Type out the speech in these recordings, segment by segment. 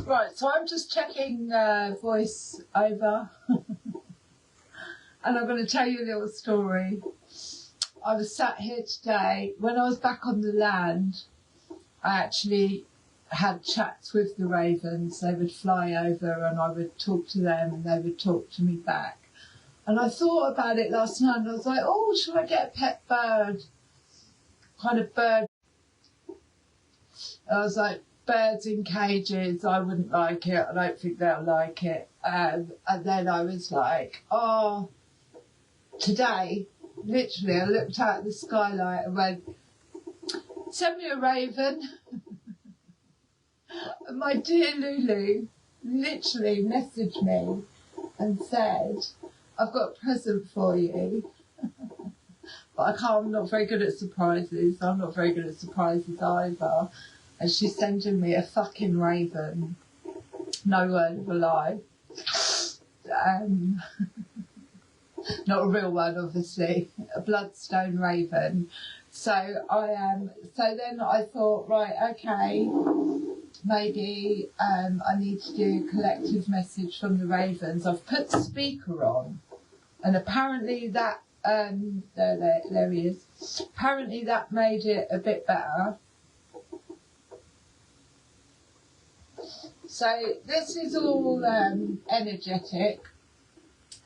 Right, so I'm just checking voice over and I'm going to tell you a little story. I was sat here today. When I was back on the land, I actually had chats with the ravens. They would fly over and I would talk to them and they would talk to me back. And I thought about it last night and I was like, oh, should I get a pet bird? Kind of bird. I was like, birds in cages, I wouldn't like it. I don't think they'll like it. And then I was like, oh, today, literally, I looked out at the skylight and went, send me a raven. And my dear Lulu literally messaged me and said, I've got a present for you. But I'm not very good at surprises. I'm not very good at surprises either. And she's sending me a fucking raven. No word of a lie. Not a real one, obviously. A bloodstone raven. So then I thought, right, okay, maybe I need to do a collective message from the ravens. I've put the speaker on, and apparently that there he is. Apparently that made it a bit better. So this is all energetic.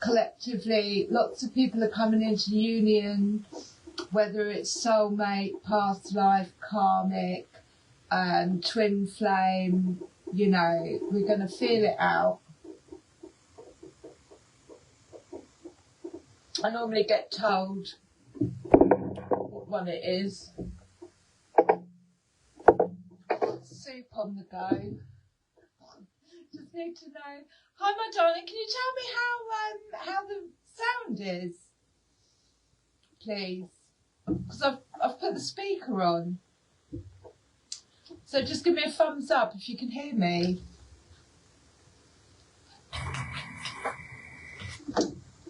Collectively, lots of people are coming into union, whether it's soulmate, past life, karmic, twin flame, you know, we're going to feel it out. I normally get told what one it is. Soup on the go. Just need to know. Hi, my darling. Can you tell me how the sound is, please? Because I've put the speaker on. So just give me a thumbs up if you can hear me.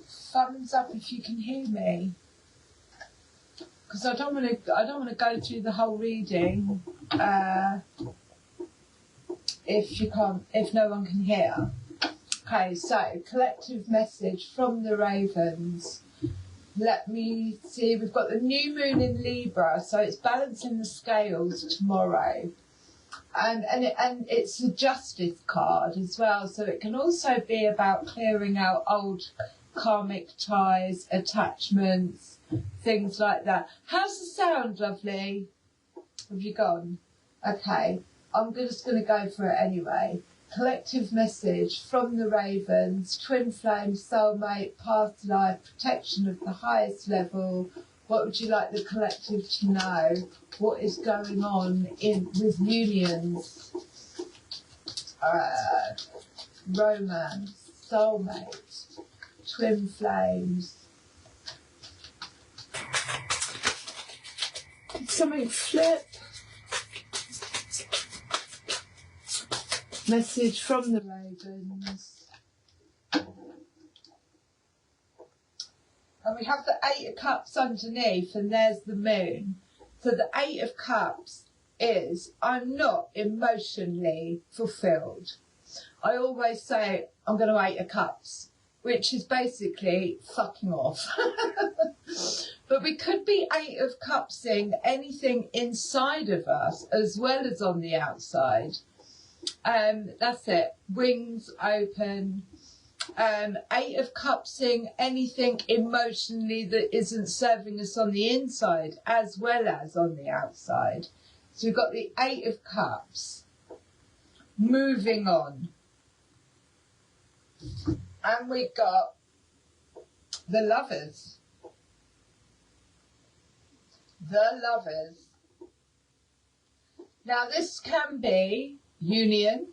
Thumbs up if you can hear me. Because I don't want to go through the whole reading. If no one can hear. Okay, so collective message from the ravens. Let me see, we've got the new moon in Libra, so it's balancing the scales tomorrow. And it's a justice card as well, so it can also be about clearing out old karmic ties, attachments, things like that. How's the sound, lovely? Have you gone? Okay. I'm just going to go for it anyway. Collective message from the ravens, twin flame, soulmate, past life, protection of the highest level. What would you like the collective to know? What is going on with unions? Romance, soulmate, twin flames. Did something flip? Message from the ravens. And we have the 8 of Cups underneath, and there's the moon. So the 8 of Cups is, I'm not emotionally fulfilled. I always say, I'm going to 8 of Cups, which is basically fucking off. But we could be 8 of Cupsing anything inside of us as well as on the outside. That's it. Wings open. 8 of Cupsing anything emotionally that isn't serving us on the inside as well as on the outside. So we've got the 8 of Cups. Moving on. And we've got the Lovers. The Lovers. Now this can be union.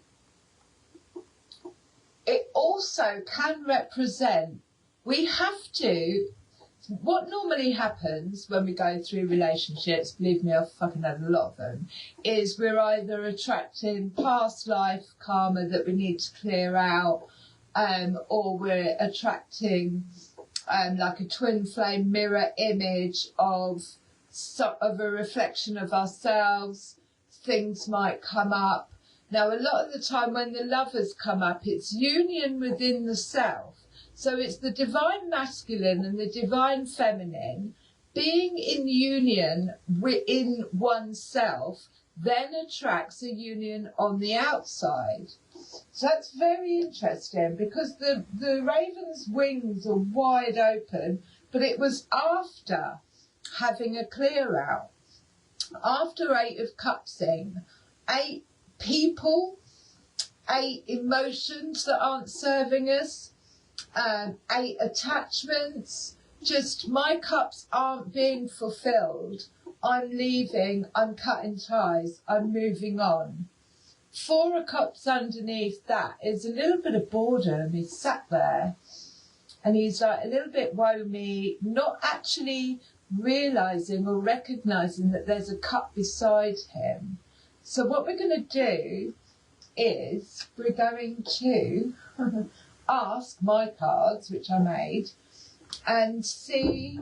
It also can represent, we have to, what normally happens when we go through relationships, believe me, I've fucking had a lot of them, is we're either attracting past life karma that we need to clear out, or we're attracting like a twin flame mirror image of a reflection of ourselves. Things might come up. Now, a lot of the time when the lovers come up, it's union within the self. So it's the divine masculine and the divine feminine being in union within oneself, then attracts a union on the outside. So that's very interesting, because the raven's wings are wide open, but it was after having a clear out. After 8 of Cups in, 8 people, 8 emotions that aren't serving us, 8 attachments, just my cups aren't being fulfilled. I'm leaving, I'm cutting ties, I'm moving on. 4 of Cups underneath that is a little bit of boredom. He's sat there and he's like a little bit woe me, not actually realising or recognising that there's a cup beside him. So what we're going to do is we're going to ask my cards, which I made, and see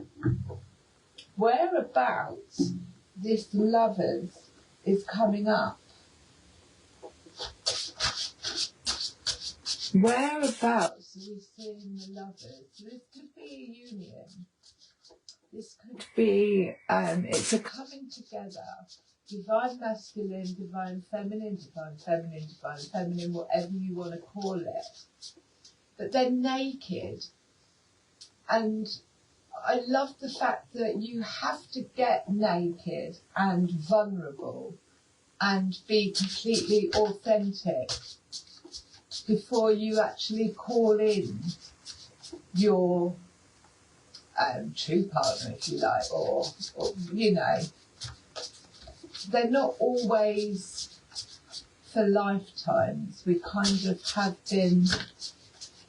whereabouts this lovers is coming up. Whereabouts are we seeing the lovers? So this could be a union. This could be, it's a coming together. Divine masculine, divine feminine, divine feminine, divine feminine, whatever you want to call it. But they're naked. And I love the fact that you have to get naked and vulnerable and be completely authentic before you actually call in your true partner, if you like, or you know. They're not always for lifetimes. We kind of have been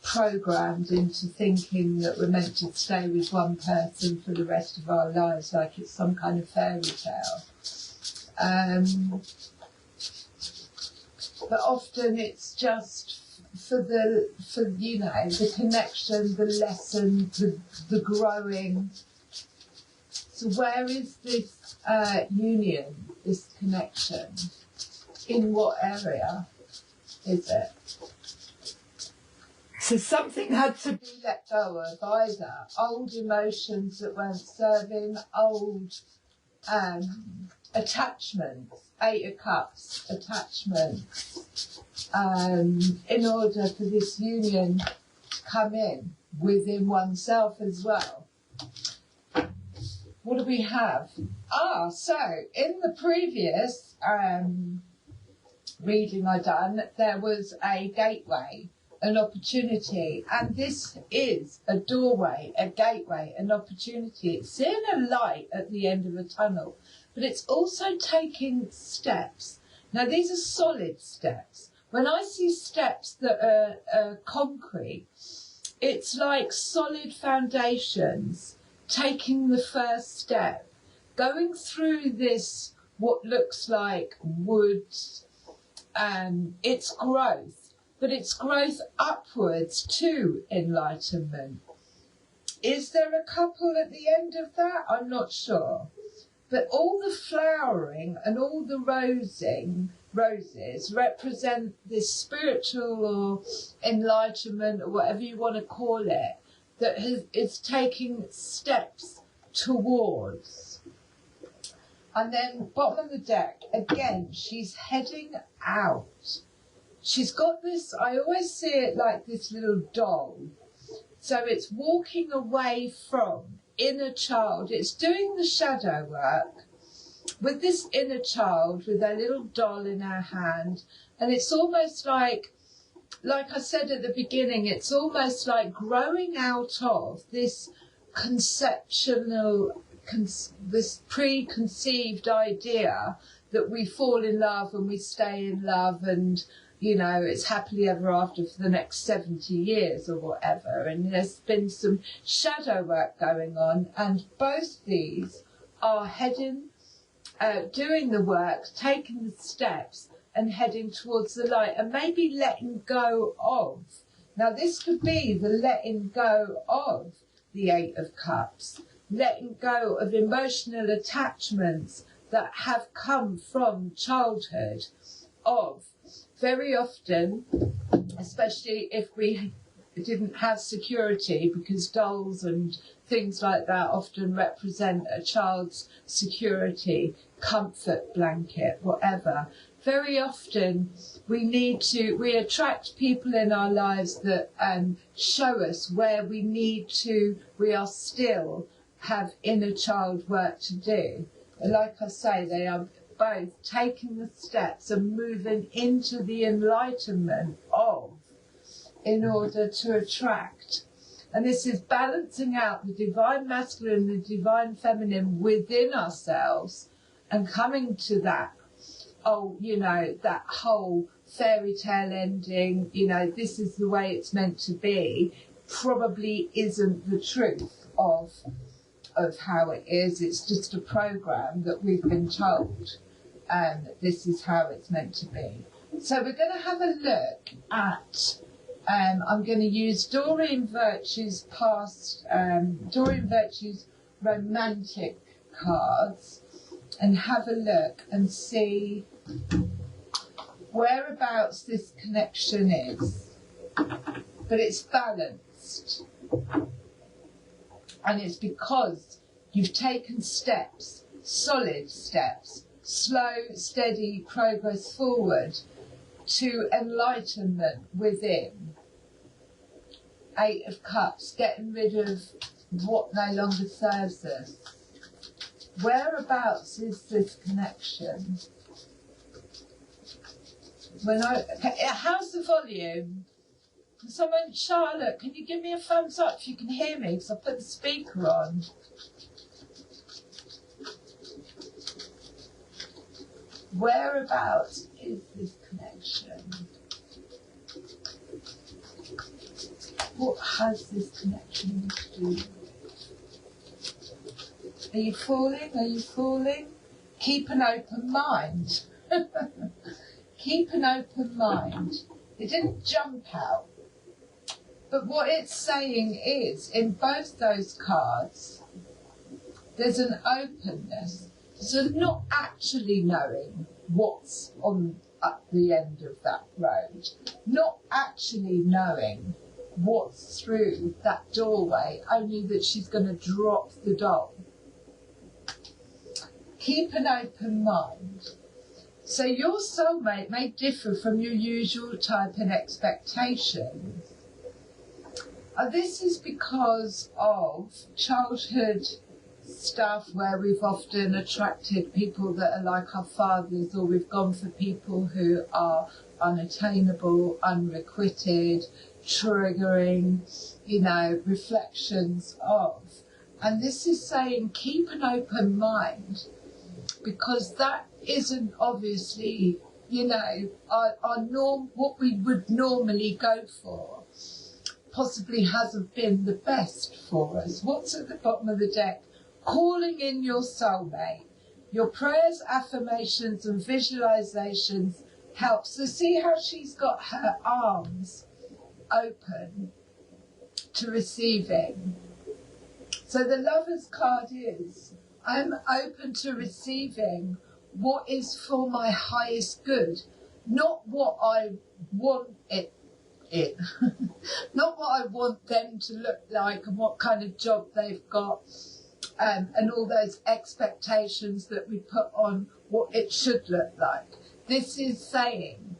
programmed into thinking that we're meant to stay with one person for the rest of our lives, like it's some kind of fairy tale. But often it's just for you know, the connection, the lesson, the growing. So where is this union, this connection? In what area is it? So something had to be let go of, either old emotions that weren't serving, old attachments, 8 of Cups, attachments, in order for this union to come in within oneself as well. What do we have? So in the previous reading I done, there was a gateway, an opportunity, and this is a doorway, a gateway, an opportunity. It's seeing a light at the end of a tunnel, but it's also taking steps. Now these are solid steps. When I see steps that are concrete, it's like solid foundations, taking the first step, going through this, what looks like woods, it's growth, but it's growth upwards to enlightenment. Is there a couple at the end of that? I'm not sure. But all the flowering and all the roses represent this spiritual or enlightenment, or whatever you want to call it, that is taking steps towards. And then bottom of the deck, again, she's heading out. She's got this, I always see it like this little doll. So it's walking away from inner child. It's doing the shadow work with this inner child with their little doll in her hand. And it's almost like I said at the beginning, it's almost like growing out of this this preconceived idea that we fall in love and we stay in love and, you know, it's happily ever after for the next 70 years or whatever. And there's been some shadow work going on, and both these are heading, doing the work, taking the steps and heading towards the light, and maybe letting go of. Now this could be the letting go of the 8 of Cups, letting go of emotional attachments that have come from childhood, of very often, especially if we didn't have security, because dolls and things like that often represent a child's security, comfort blanket, whatever. Very often we attract people in our lives that show us where we are still have inner child work to do. Like I say, they are both taking the steps and moving into the enlightenment in order to attract. And this is balancing out the divine masculine and the divine feminine within ourselves and coming to that, that whole fairy tale ending, this is the way it's meant to be, probably isn't the truth of how it is. It's just a program that we've been told, and this is how it's meant to be. So we're going to have a look at, I'm going to use Doreen Virtue's romantic cards and have a look and see whereabouts this connection is. But it's balanced. And it's because you've taken steps, solid steps, slow, steady progress forward to enlightenment within. 8 of Cups, getting rid of what no longer serves us. Whereabouts is this connection? How's the volume? Someone, Charlotte, can you give me a thumbs up if you can hear me? Because I put the speaker on. Whereabouts is this connection? What has this connection to do with? Are you falling? Are you falling? Keep an open mind. Keep an open mind. It didn't jump out. But what it's saying is, in both those cards, there's an openness. So not actually knowing what's at the end of that road. Not actually knowing what's through that doorway, only that she's going to drop the doll. Keep an open mind. So your soulmate may differ from your usual type and expectations. This is because of childhood stuff where we've often attracted people that are like our fathers, or we've gone for people who are unattainable, unrequited, triggering, reflections of. And this is saying keep an open mind, because that isn't obviously, our norm, what we would normally go for. Possibly hasn't been the best for us. What's at the bottom of the deck? Calling in your soulmate. Your prayers, affirmations and visualizations help. So see how she's got her arms open to receiving. So the Lover's card is, I'm open to receiving what is for my highest good, not what I want it. Not what I want them to look like and what kind of job they've got, and all those expectations that we put on what it should look like. This is saying,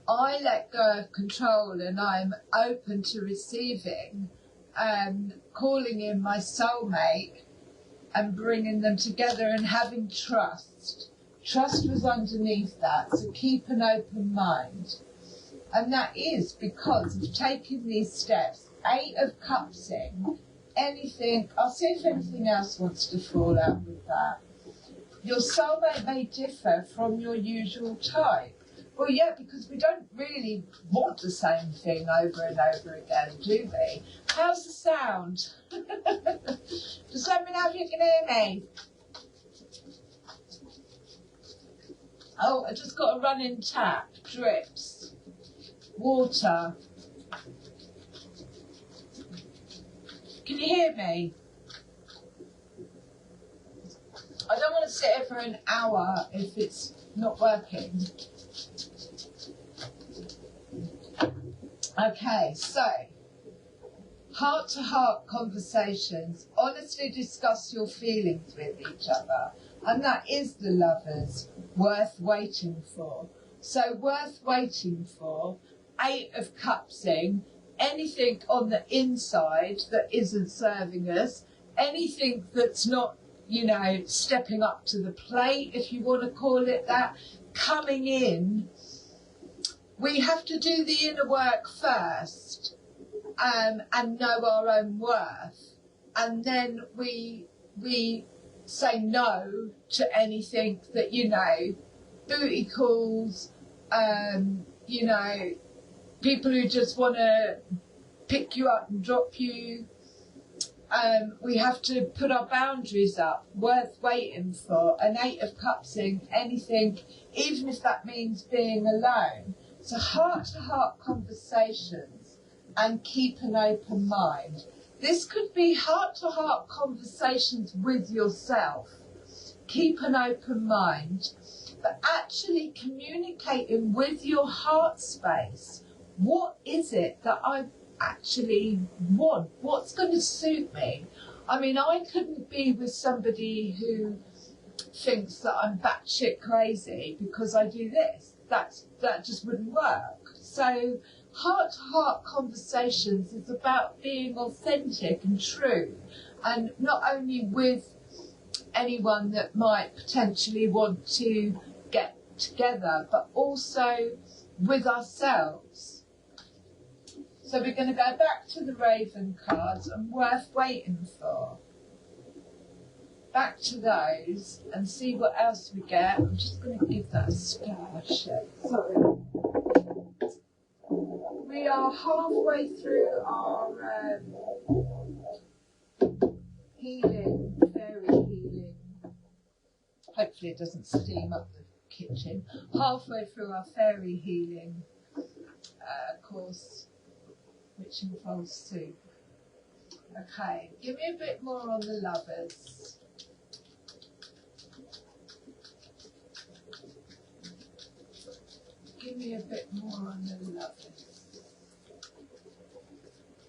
I let go of control and I'm open to receiving, calling in my soulmate and bringing them together and having trust. Trust was underneath that, so keep an open mind. And that is because of taking these steps. 8 of Cups in. Anything, I'll see if anything else wants to fall out with that. Your soulmate may differ from your usual type. Well, yeah, because we don't really want the same thing over and over again, do we? How's the sound? Just let me know if you can hear me. Oh, I just got a running tap. Drips. Water. Can you hear me? I don't want to sit here for an hour if it's not working. Okay, so heart-to-heart conversations. Honestly discuss your feelings with each other. And that is the lovers worth waiting for. So worth waiting for, 8 of Cupsing, anything on the inside that isn't serving us, anything that's not, you know, stepping up to the plate, if you want to call it that, coming in. We have to do the inner work first. And know our own worth, and then we say no to anything that, you know, booty calls, you know, people who just want to pick you up and drop you. We have to put our boundaries up, worth waiting for. An 8 of Cups in anything, even if that means being alone. So heart-to-heart conversations. And keep an open mind. This could be heart-to-heart conversations with yourself. Keep an open mind, but actually communicating with your heart space. What is it that I actually want? What's going to suit me? I mean, I couldn't be with somebody who thinks that I'm batshit crazy because I do this. That just wouldn't work. So heart-to-heart conversations is about being authentic and true, and not only with anyone that might potentially want to get together, but also with ourselves. So we're going to go back to the Raven cards and worth waiting for. Back to those and see what else we get. I'm just going to give that a splash. Sorry. We are halfway through our healing, fairy healing. Hopefully it doesn't steam up the kitchen. Halfway through our fairy healing course, which involves soup. Okay, give me a bit more on the lovers. Give me a bit more on the lovers.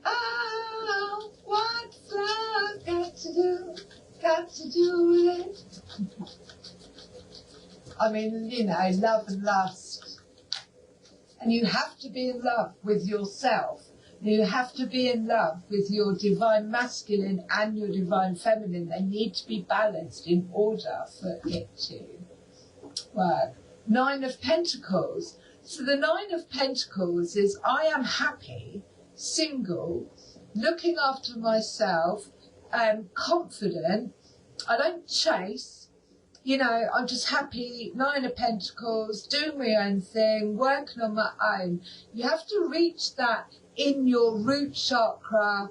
Oh, what's love got to do with it? I mean, you know, love and lust. And you have to be in love with yourself. You have to be in love with your divine masculine and your divine feminine. They need to be balanced in order for it to work. 9 of Pentacles. So the 9 of Pentacles is I am happy, single, looking after myself, confident. I don't chase, you know, I'm just happy, 9 of Pentacles, doing my own thing, working on my own. You have to reach that in your root chakra.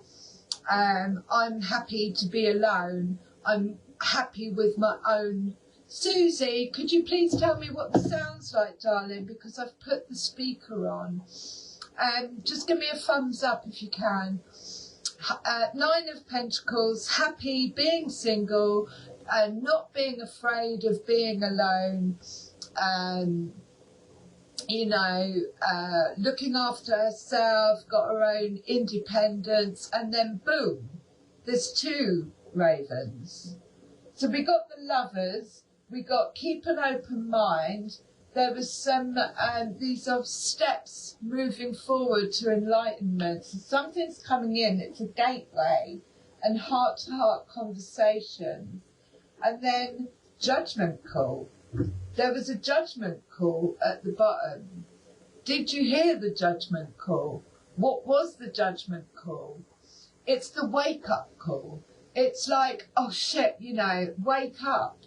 I'm happy to be alone. I'm happy with my own. Susie, could you please tell me what this sounds like, darling, because I've put the speaker on. Just give me a thumbs up if you can. 9 of Pentacles, happy, being single, not being afraid of being alone, you know, looking after herself, got her own independence, and then boom, there's 2 ravens. So we got the lovers, we got keep an open mind. There was some, these are steps moving forward to enlightenment. So something's coming in, it's a gateway, and heart-to-heart conversations. And then judgment call. There was a judgment call at the bottom. Did you hear the judgment call? What was the judgment call? It's the wake-up call. It's like, oh shit, you know, wake up.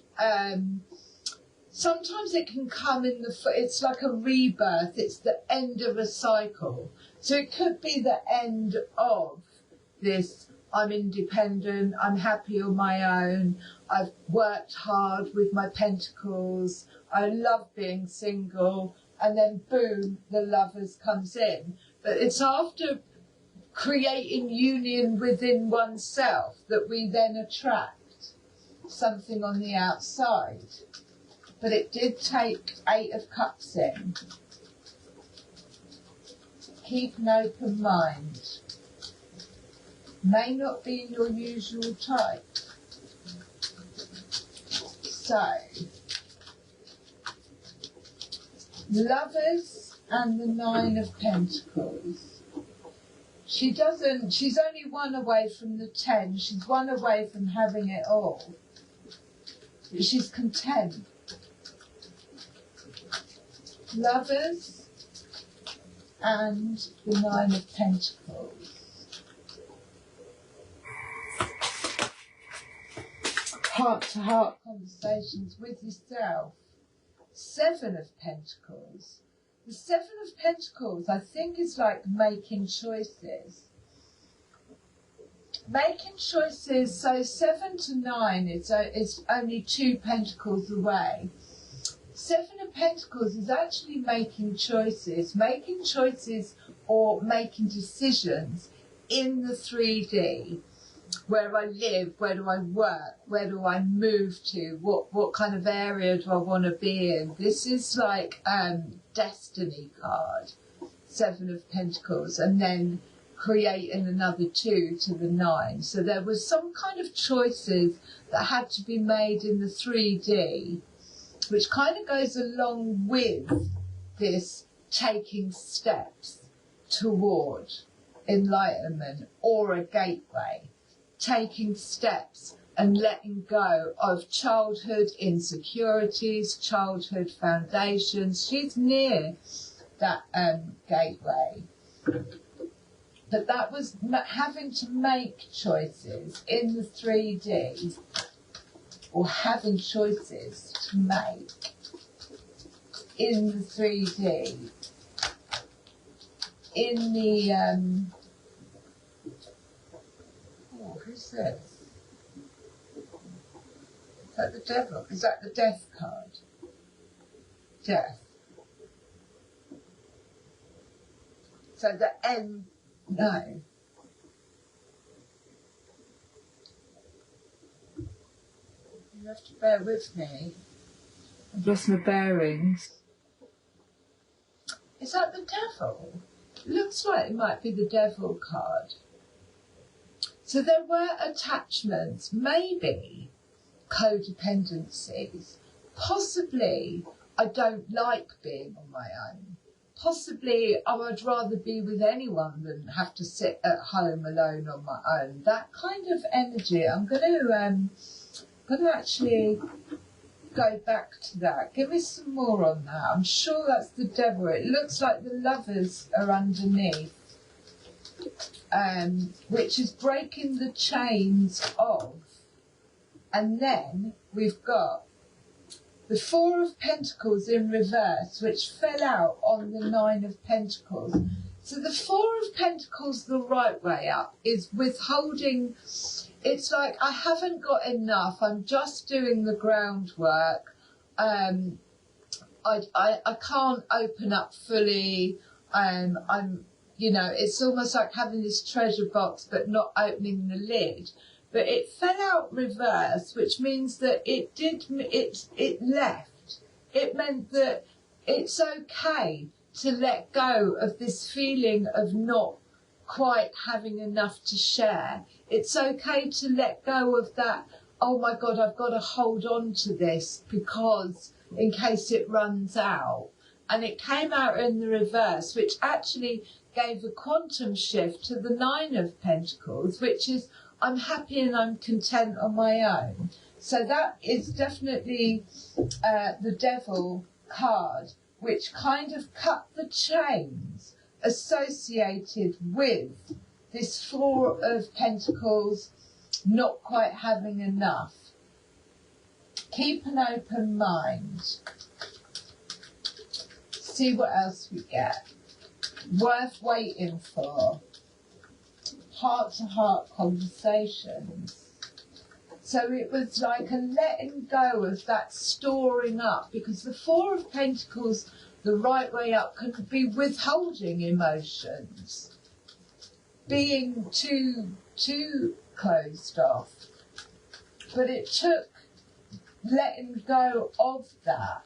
Sometimes it can come in it's like a rebirth. It's the end of a cycle. So it could be the end of this, I'm independent, I'm happy on my own, I've worked hard with my pentacles, I love being single, and then boom, the lovers comes in. But it's after creating union within oneself that we then attract something on the outside. But it did take 8 of Cups in. Keep an open mind. May not be your usual type. So, Lovers and the Nine of Pentacles. She's only one away from the 10. She's one away from having it all. But she's content. Lovers and the Nine of Pentacles. Heart-to-heart conversations with yourself. Seven of Pentacles. The Seven of Pentacles, I think, is like making choices. Making choices, so 7 to 9 is only 2 pentacles away. 7 of Pentacles is actually making choices or making decisions in the 3D. Where I live, where do I work, where do I move to, what kind of area do I want to be in. This is like destiny card, 7 of Pentacles, and then creating another 2 to the 9. So there was some kind of choices that had to be made in the 3D, which kind of goes along with this taking steps toward enlightenment or a gateway. Taking steps and letting go of childhood insecurities, childhood foundations. She's near that gateway. But that was having to make choices in the 3D, or having choices to make in the 3D. In the who's this? Is that the devil? Is that the death card? Death. So the M, no. You have to bear with me. I've lost my bearings. Is that the devil? It looks like it might be the devil card. So there were attachments, maybe codependencies, possibly I don't like being on my own, possibly I would rather be with anyone than have to sit at home alone on my own. That kind of energy. I'm going to actually go back to that. Give me some more on that. I'm sure that's the devil. It looks like the Lovers are underneath. Which is breaking the chains of, and then we've got the 4 of Pentacles in reverse, which fell out on the 9 of Pentacles. So the 4 of Pentacles the right way up is withholding. It's like, I haven't got enough, I'm just doing the groundwork, I can't open up fully, it's almost like having this treasure box but not opening the lid. But it fell out reverse, which means that it left. It meant that it's okay to let go of this feeling of not quite having enough to share. It's okay to let go of that, oh my God, I've got to hold on to this because in case it runs out. And it came out in the reverse, which actually gave a quantum shift to the 9 of Pentacles, which is I'm happy and I'm content on my own. So that is definitely the devil card, which kind of cut the chains associated with this 4 of Pentacles not quite having enough. Keep an open mind. See what else we get. Worth waiting for. Heart-to-heart conversations. So it was like a letting go of that storing up, because the 4 of Pentacles, the right way up, can be withholding emotions, being too closed off. But it took letting go of that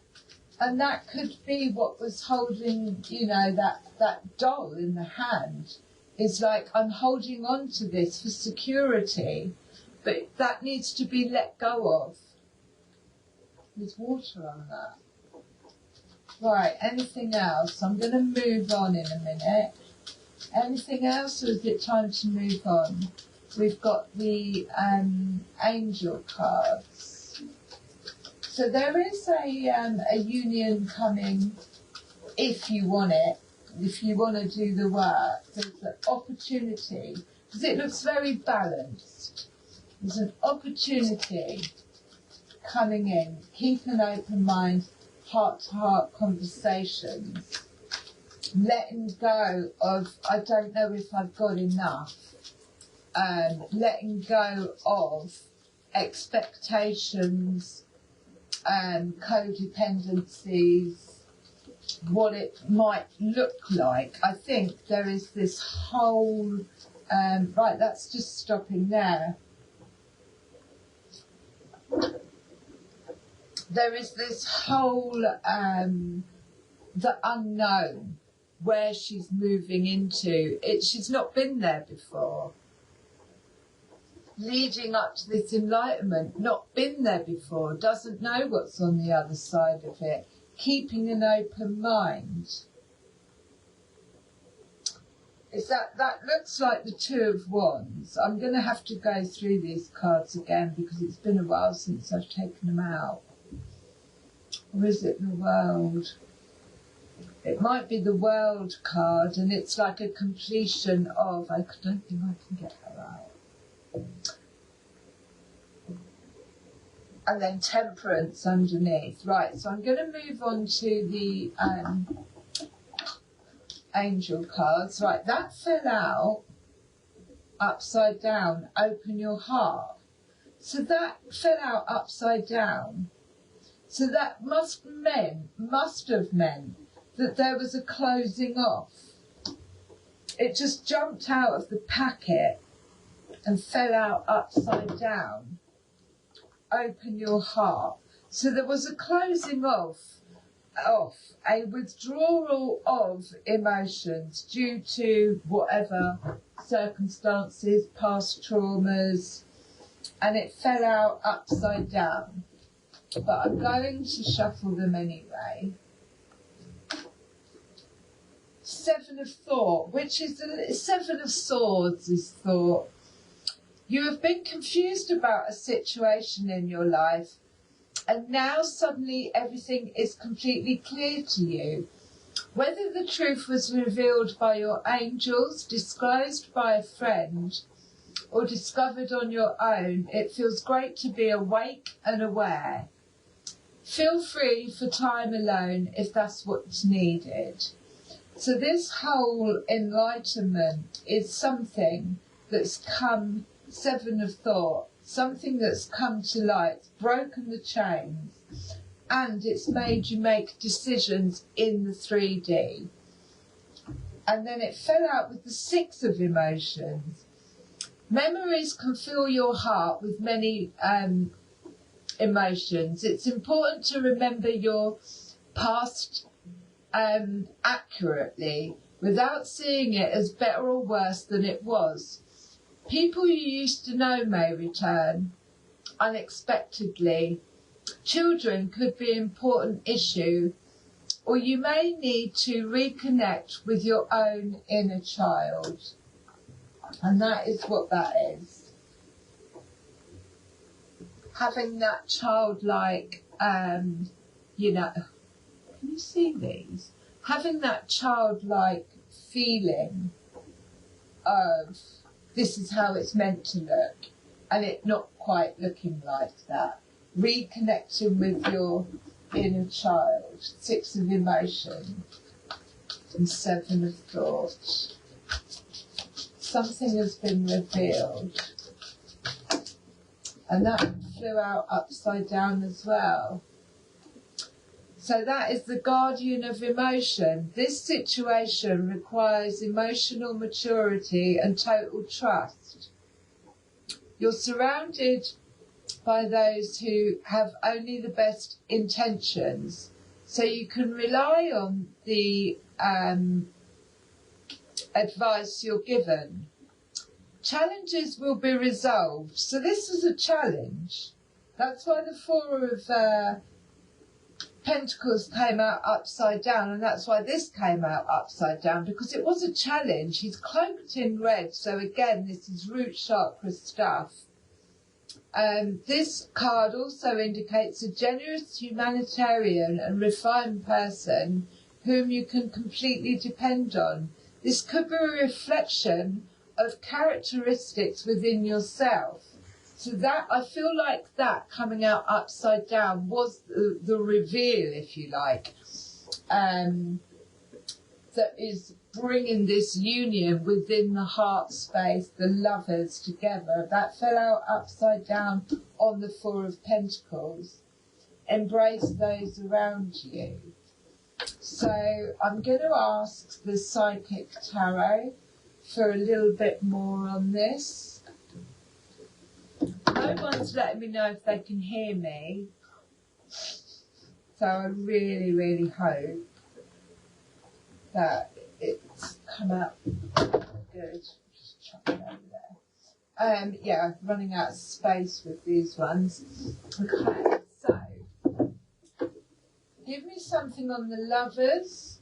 And that could be what was holding, you know, that doll in the hand. Is like, I'm holding on to this for security, but that needs to be let go of. There's water on that. Right, anything else? I'm going to move on in a minute. Anything else, or is it time to move on? We've got the angel cards. So there is a union coming if you want it. If you want to do the work, there's an opportunity, because it looks very balanced. There's an opportunity coming in. Keep an open mind, heart-to-heart conversations. Letting go of, I don't know if I've got enough. Letting go of expectations, codependencies, what it might look like. I think there is this whole, right, that's just stopping there. There is this whole, the unknown, where she's moving into. She's not been there before. Leading up to this enlightenment, not been there before, doesn't know what's on the other side of it. Keeping an open mind. Is that looks like the Two of Wands. I'm going to have to go through these cards again because it's been a while since I've taken them out. Or is it the World? It might be the World card, and it's like a completion of, I don't think I can get that out. And then Temperance underneath. Right, so I'm going to move on to the angel cards. Right, that fell out upside down. Open your heart. So that fell out upside down. So that must have meant that there was a closing off. It just jumped out of the packet and fell out upside down. Open your heart. So there was a closing off, a withdrawal of emotions due to whatever circumstances, past traumas, and it fell out upside down. But I'm going to shuffle them anyway. Seven of Thought, which is the Seven of Swords is thought. You have been confused about a situation in your life, and now suddenly everything is completely clear to you. Whether the truth was revealed by your angels, disclosed by a friend, or discovered on your own, it feels great to be awake and aware. Feel free for time alone if that's what's needed. So this whole enlightenment is something that's come, Seven of Thought, something that's come to light, broken the chains, and it's made you make decisions in the 3D. And then it fell out with the Six of Emotions. Memories can fill your heart with many emotions. It's important to remember your past accurately without seeing it as better or worse than it was. People you used to know may return unexpectedly. Children could be an important issue, or you may need to reconnect with your own inner child. And that is what that is. Having that childlike, can you see these? Having that childlike feeling of this is how it's meant to look, and it not quite looking like that. Reconnecting with your inner child. Six of Emotion and Seven of Thought. Something has been revealed. And that flew out upside down as well. So that is the guardian of emotion. This situation requires emotional maturity and total trust. You're surrounded by those who have only the best intentions. So you can rely on the advice you're given. Challenges will be resolved. So this is a challenge. That's why the Four of Pentacles came out upside down, and that's why this came out upside down, because it was a challenge. He's cloaked in red, so again, this is root chakra stuff. This card also indicates a generous humanitarian and refined person whom you can completely depend on. This could be a reflection of characteristics within yourself. So that, I feel like that coming out upside down was the reveal, if you like, that is bringing this union within the heart space, the lovers together. That fell out upside down on the Four of Pentacles. Embrace those around you. So I'm going to ask the Psychic Tarot for a little bit more on this. No one's letting me know if they can hear me. So I really, really hope that it's come out good. Just chuck it over there. Yeah, running out of space with these ones. Okay, so give me something on the lovers.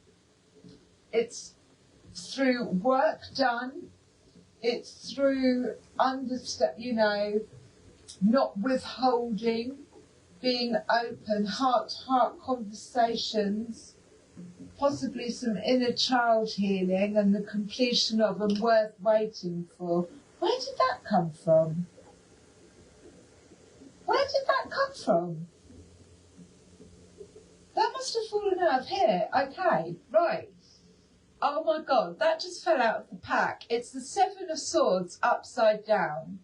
It's through work done. It's through not withholding, being open, heart-to-heart conversations, possibly some inner child healing and the completion of and worth waiting for. Where did that come from? Where did that come from? That must have fallen out of here. Okay, right. Oh my God, that just fell out of the pack. It's the Seven of Swords upside down.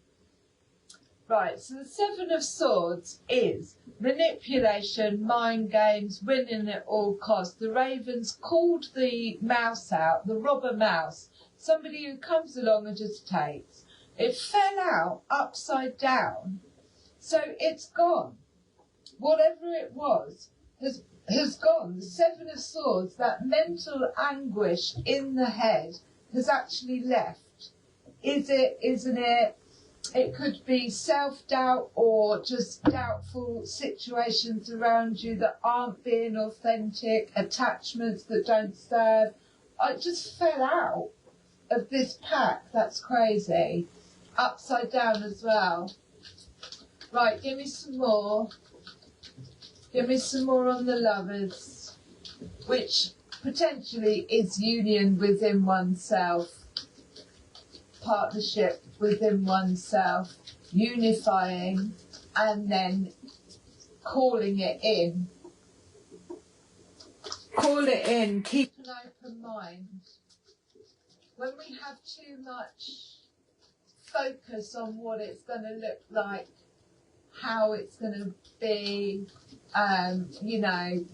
Right, so the Seven of Swords is manipulation, mind games, winning at all costs. The Ravens called the mouse out, the robber mouse, somebody who comes along and just takes. It fell out upside down, so it's gone. Whatever it was has gone. The Seven of Swords, that mental anguish in the head, has actually left. Is it, isn't it? It could be self-doubt or just doubtful situations around you that aren't being authentic, attachments that don't serve. I just fell out of this pack. That's crazy. Upside down as well. Right, give me some more. Give me some more on the lovers, which potentially is union within oneself, partnership within oneself, unifying, and then calling it in. Call it in, keep an open mind. When we have too much focus on what it's going to look like, how it's going to be,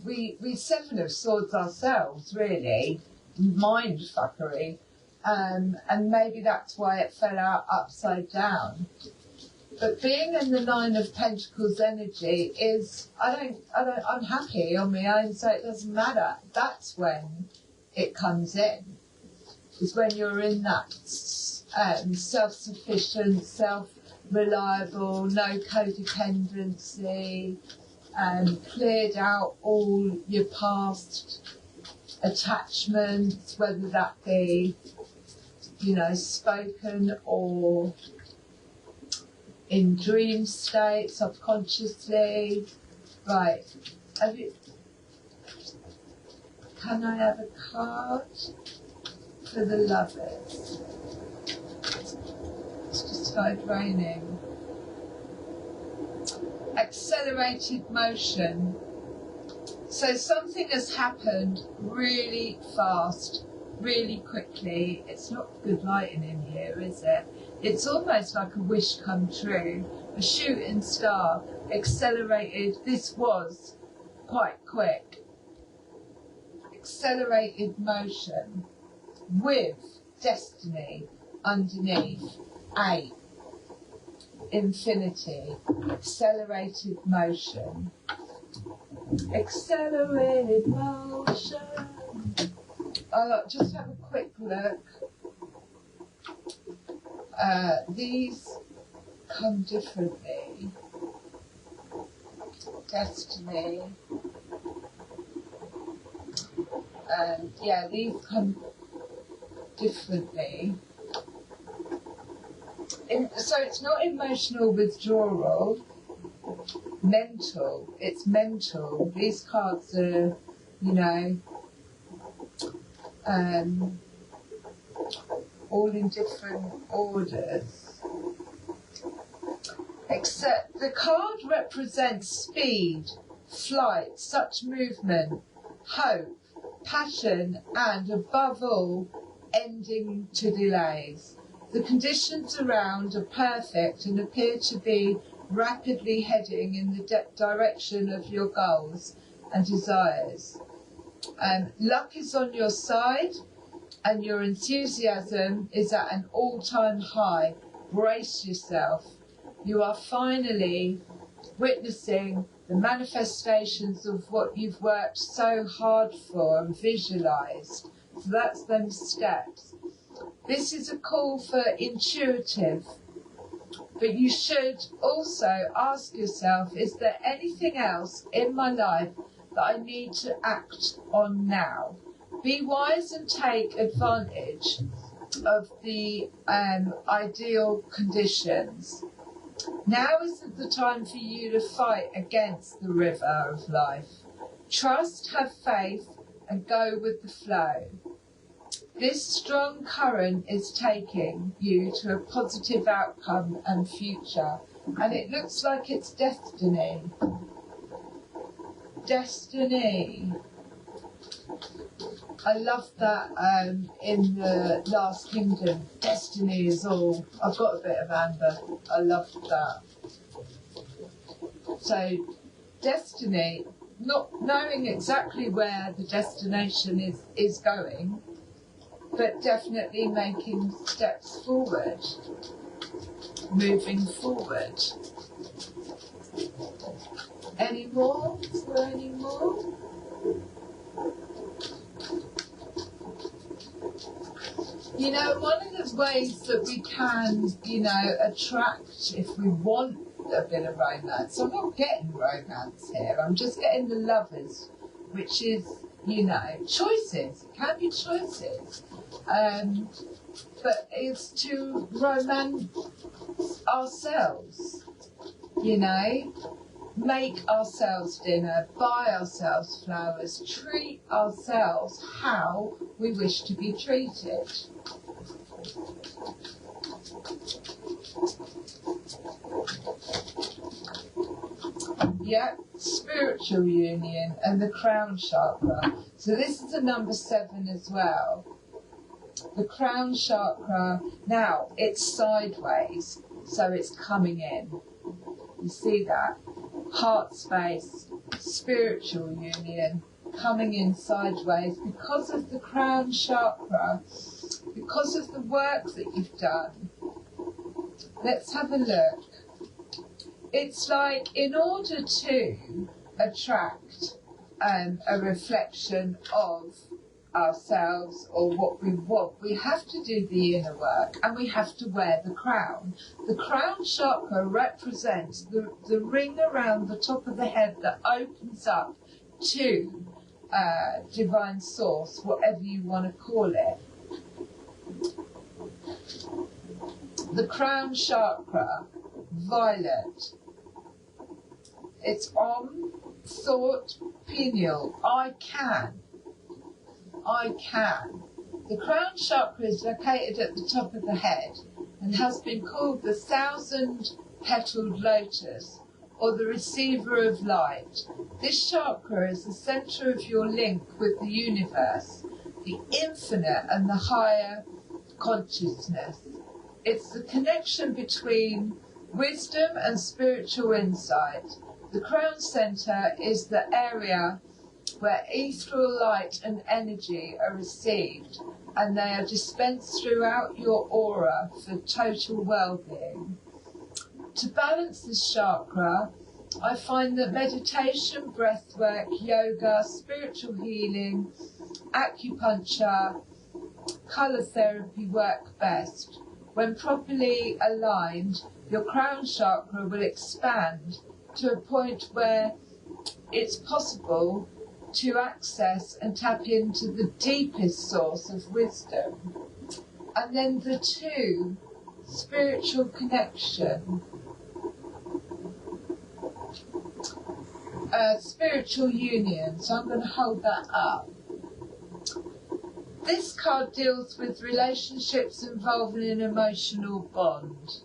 we Seven of Swords ourselves, really, mind fuckery. And maybe that's why it fell out upside down. But being in the Nine of Pentacles energy is, I'm happy on my own, so it doesn't matter. That's when it comes in. Is when you're in that self-sufficient, self-reliable, no codependency, cleared out all your past attachments, whether that be spoken or in dream state, subconsciously. Right. Can I have a card for the lovers? It's just started raining. Accelerated motion. So something has happened really fast, really quickly. It's not good lighting in here, is it? It's almost like a wish come true. A shooting star, accelerated. This was quite quick. Accelerated motion with destiny underneath. 8. Infinity. Accelerated motion. accelerated motion. I'll just have a quick look. These come differently. Destiny. And yeah, these come differently. So it's not emotional withdrawal, mental. It's mental. These cards are, you know, all in different orders. Except the card represents speed, flight, such movement, hope, passion, and above all, ending to delays. The conditions around are perfect and appear to be rapidly heading in the direction of your goals and desires. Luck is on your side and your enthusiasm is at an all-time high. Brace yourself. You are finally witnessing the manifestations of what you've worked so hard for and visualised. So that's them steps. This is a call for intuitive, but you should also ask yourself, is there anything else in my life that I need to act on now? Be wise and take advantage of the ideal conditions. Now isn't the time for you to fight against the river of life. Trust, have faith, and go with the flow. This strong current is taking you to a positive outcome and future, and it looks like it's destiny. Destiny. I love that in the Last Kingdom. Destiny is all. I've got a bit of amber. I love that. So, destiny, not knowing exactly where the destination is going, but definitely making steps forward, moving forward. Any more? Is there any more? You know, one of the ways that we can, you know, attract, if we want a bit of romance, I'm not getting romance here, I'm just getting the lovers, which is, you know, choices. It can be choices. But it's to romance ourselves, you know, make ourselves dinner, buy ourselves flowers, treat ourselves how we wish to be treated. Yeah, spiritual union and the crown chakra. So this is a number 7 as well. The crown chakra, now it's sideways, so it's coming in. You see that? Heart space, spiritual union, coming in sideways because of the crown chakra, because of the work that you've done. Let's have a look. It's like, in order to attract a reflection of ourselves or what we want, we have to do the inner work and we have to wear the crown. The crown chakra represents the ring around the top of the head that opens up to divine source, whatever you want to call it. The crown chakra, violet. It's on thought pineal. I can. The crown chakra is located at the top of the head and has been called the 1,000-petaled lotus, or the receiver of light. This chakra is the centre of your link with the universe, the infinite and the higher consciousness. It's the connection between wisdom and spiritual insight. The crown centre is the area where ethereal light and energy are received, and they are dispensed throughout your aura for total well-being. To balance this chakra, I find that meditation, breathwork, yoga, spiritual healing, acupuncture, colour therapy work best. When properly aligned, your crown chakra will expand to a point where it's possible to access and tap into the deepest source of wisdom. And then the 2, spiritual connection, spiritual union. So I'm going to hold that up. This card deals with relationships involving an emotional bond.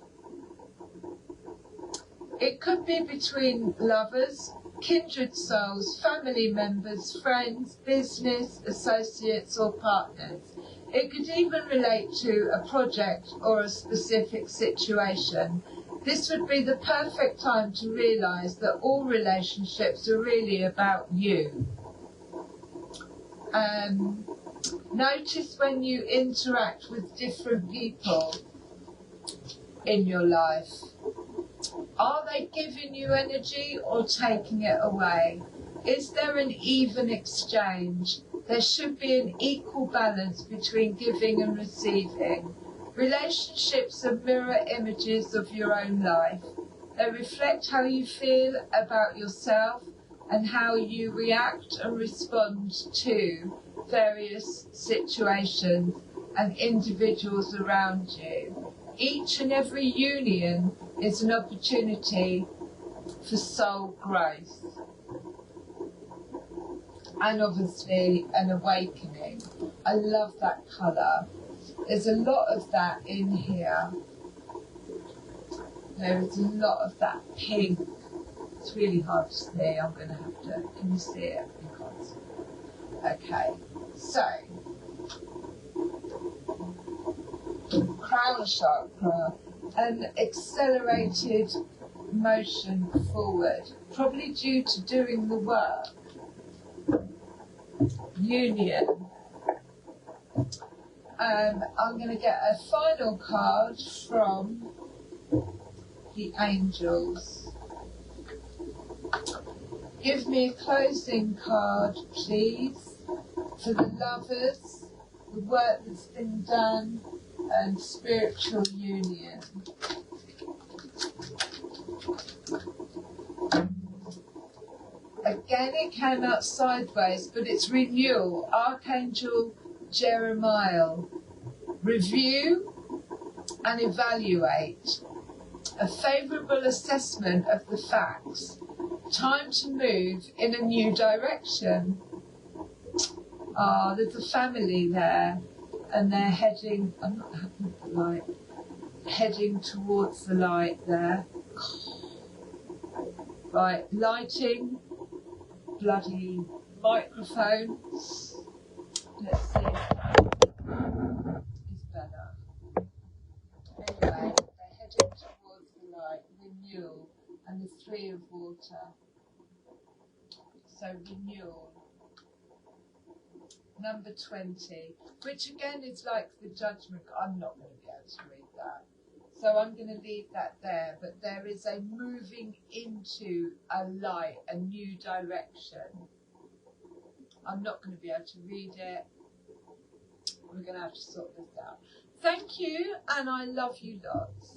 It could be between lovers, kindred souls, family members, friends, business, associates or partners. It could even relate to a project or a specific situation. This would be the perfect time to realise that all relationships are really about you. Notice when you interact with different people in your life. Are they giving you energy or taking it away? Is there an even exchange? There should be an equal balance between giving and receiving. Relationships are mirror images of your own life. They reflect how you feel about yourself and how you react and respond to various situations and individuals around you. Each and every union is an opportunity for soul growth and obviously an awakening. I love that colour. There's a lot of that in here. There is a lot of that pink. It's really hard to see. I'm going to have to, can you see it? Because, okay, so crown chakra, an accelerated motion forward, probably due to doing the work. Union. I'm going to get a final card from the angels. Give me a closing card, please, for the lovers, the work that's been done, and spiritual union. Again, it came out sideways, but it's renewal. Archangel Jeremiah. Review and evaluate. A favourable assessment of the facts. Time to move in a new direction. Ah, there's a family there, and they're heading, I'm not happy with the light, heading towards the light there. Right, lighting, bloody microphone. Let's see if it's better. Anyway, they're heading towards the light, renewal, and the 3 of water. So renewal. Number 20, which again is like the judgment. I'm not going to be able to read that. So I'm going to leave that there. But there is a moving into a light, a new direction. I'm not going to be able to read it. We're going to have to sort this out. Thank you, and I love you lots.